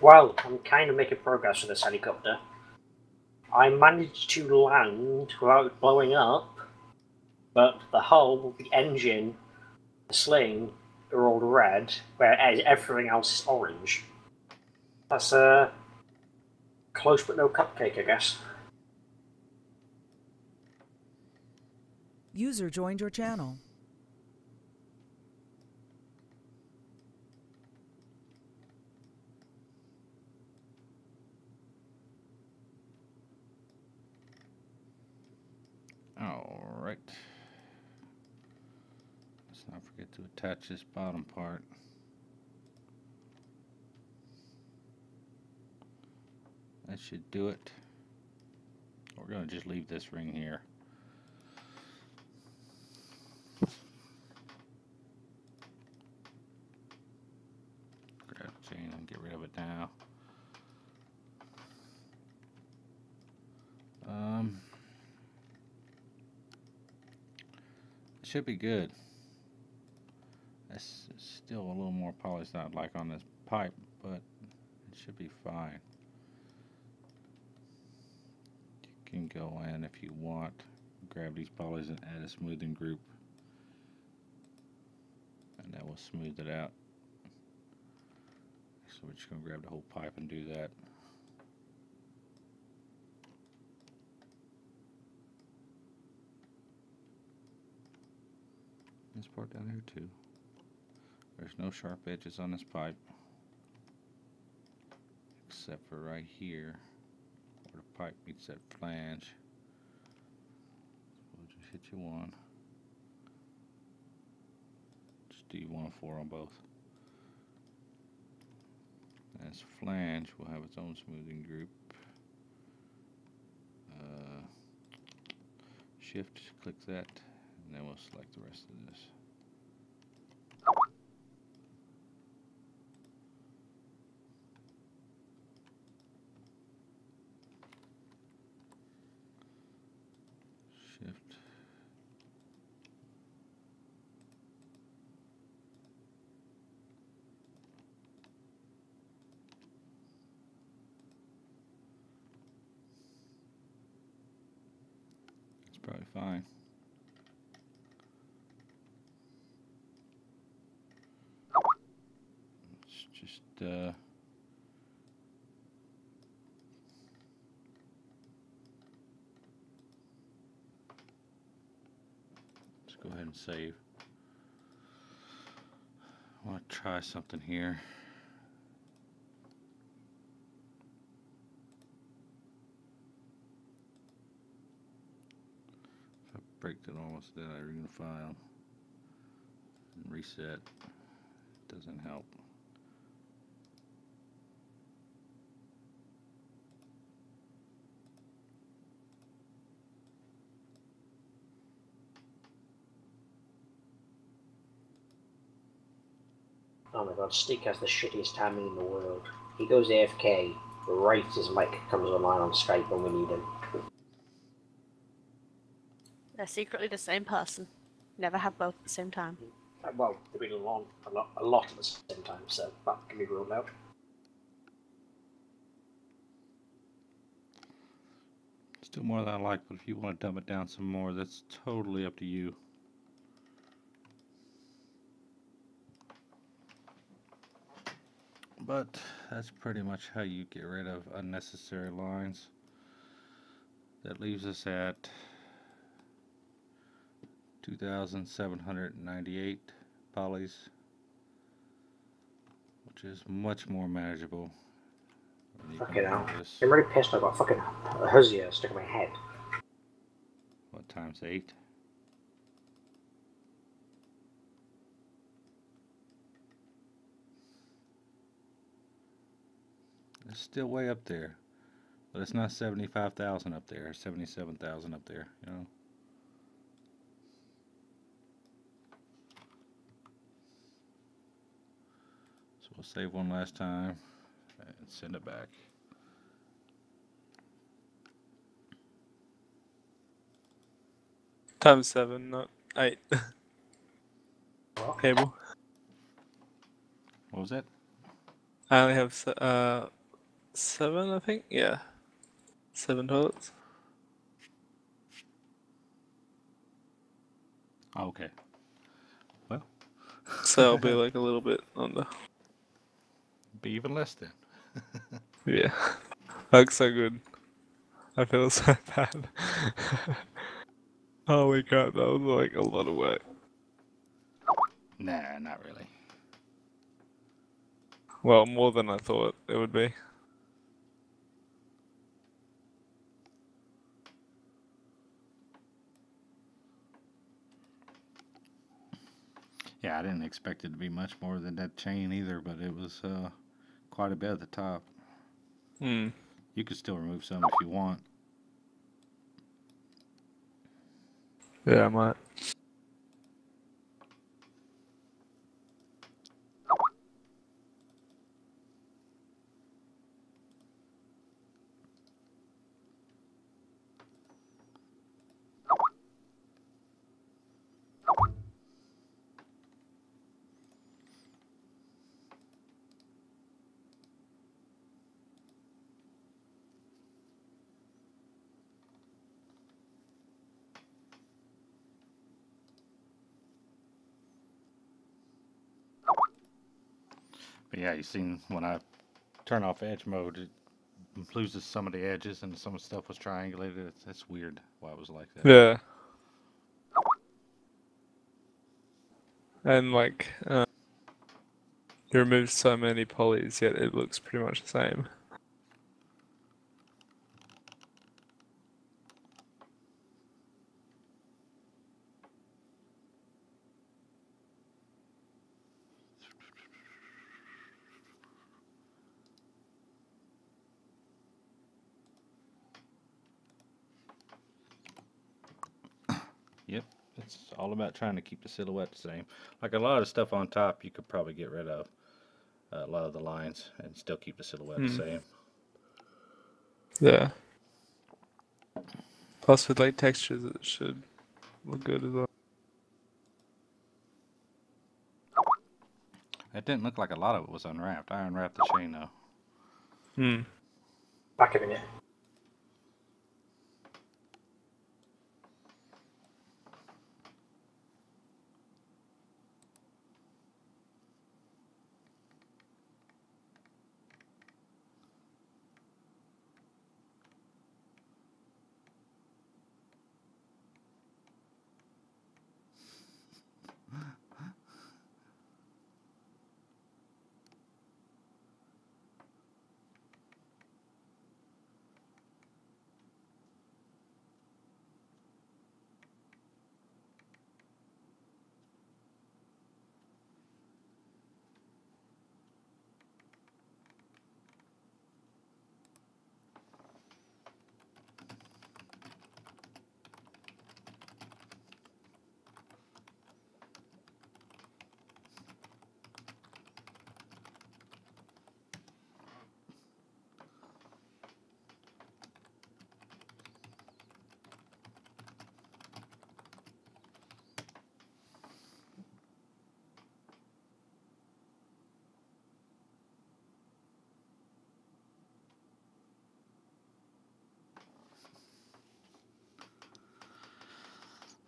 Well, I'm kind of making progress with this helicopter. I managed to land without blowing up, but the hull, the engine, the sling are all red, whereas everything else is orange. That's close but no cupcake, I guess. User joined your channel. Alright. Let's not forget to attach this bottom part. That should do it. We're going to just leave this ring here. Grab the chain and get rid of it now. It should be good. It's still a little more polished than I'd like on this pipe, but it should be fine. You can go in if you want, grab these polys and add a smoothing group, and that will smooth it out. So we're just going to grab the whole pipe and do that. This part down here too. There's no sharp edges on this pipe except for right here where the pipe meets that flange. So we'll just hit you one. Just do 1 and 4 on both. And this flange will have its own smoothing group. Shift, click that, and then we'll select the rest of this. Shift. It's probably fine. let's go ahead and save. I want to try something here. If I break it almost, then I reunify them and reset. Doesn't help. Oh my god, Stick has the shittiest timing in the world. He goes AFK, right as his mic comes online on Skype when we need him. They're secretly the same person. Never have both at the same time. Well, they've been on a lot at the same time, so that can be ruled out. Still more than I like, but if you want to dumb it down some more, that's totally up to you. But that's pretty much how you get rid of unnecessary lines. That leaves us at 2,798 polys, which is much more manageable. Fucking hell. I'm really pissed I got fucking Huzia stuck in my head. What times 8? It's still way up there, but it's not 75,000 up there, 77,000 up there, you know. So we'll save one last time and send it back. Times 7, not 8. Cable. What was that? I only have 7, I think. Yeah, 7 toilets. Oh, okay. Well, So I'll be like a little bit under. be even less then. Yeah, looks so good. I feel so bad. Holy crap, that was like a lot of work. Nah, not really. Well, more than I thought it would be. Yeah, I didn't expect it to be much more than that chain either, but it was quite a bit at the top. Hmm. You could still remove some if you want. Yeah, I might. But yeah, you seen when I turn off edge mode, it loses some of the edges and some stuff was triangulated. That's weird why it was like that. Yeah. And like, you remove so many polys, yet it looks pretty much the same. Yep, it's all about trying to keep the silhouette the same. Like a lot of stuff on top, you could probably get rid of a lot of the lines and still keep the silhouette the same. Yeah. Plus with like textures, it should look good as well. It didn't look like a lot of it was unwrapped. I unwrapped the chain though. Hmm. Back a minute.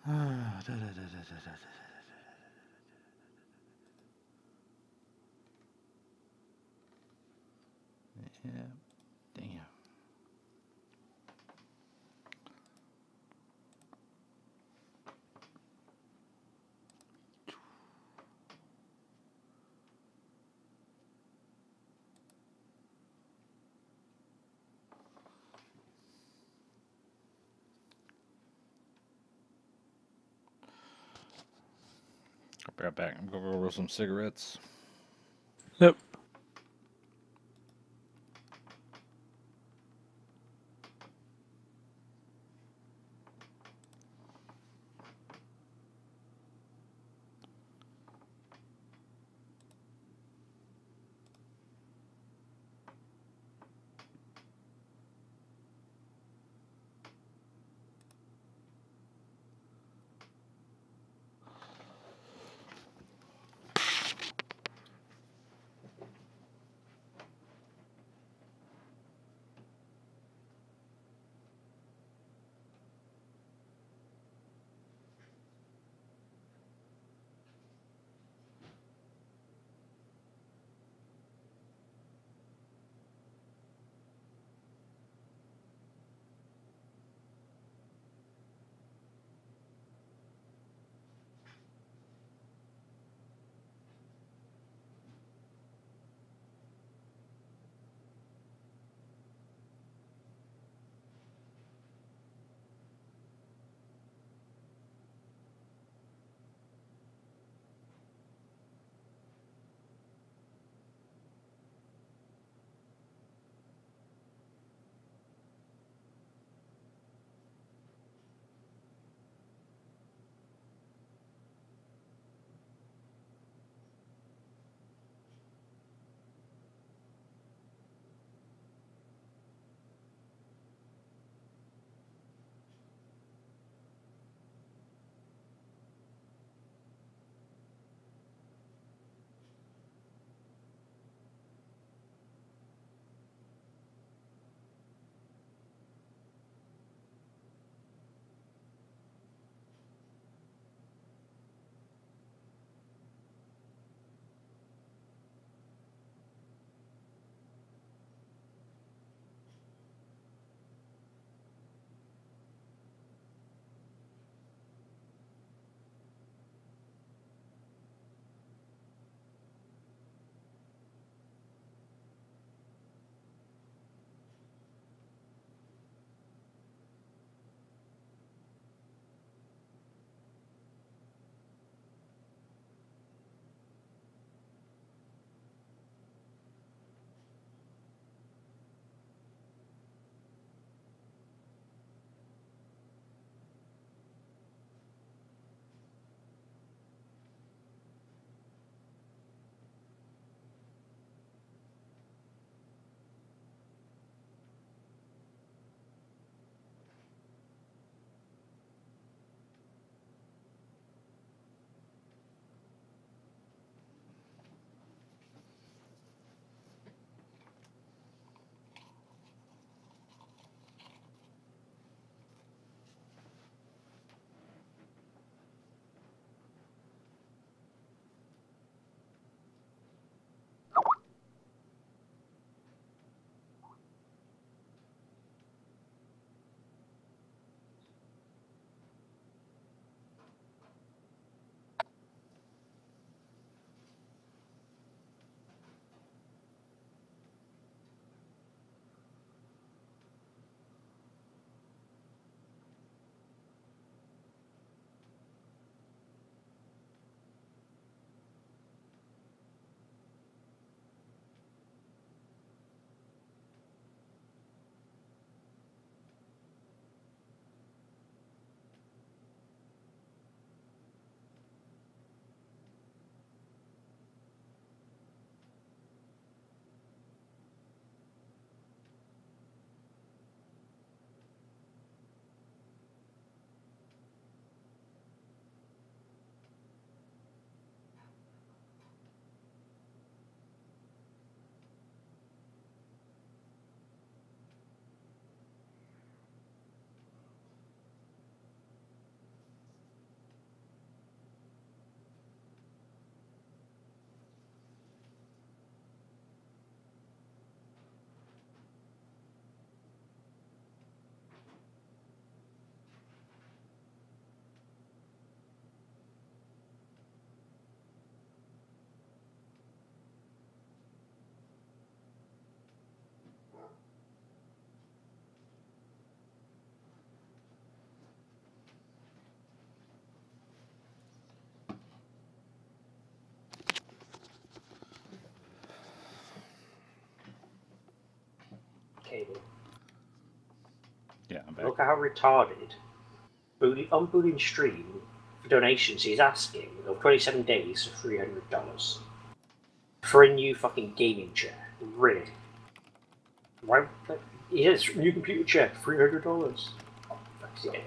Yeah, damn. I'll be right back. I'm gonna go roll some cigarettes. Yep. cable. Yeah, I'm back. Look at how retarded. On Boolean Stream, for donations, he's asking of 27 days for $300 for a new fucking gaming chair. Really? Why? He has new computer chair, $300. Oh, fuck's sake.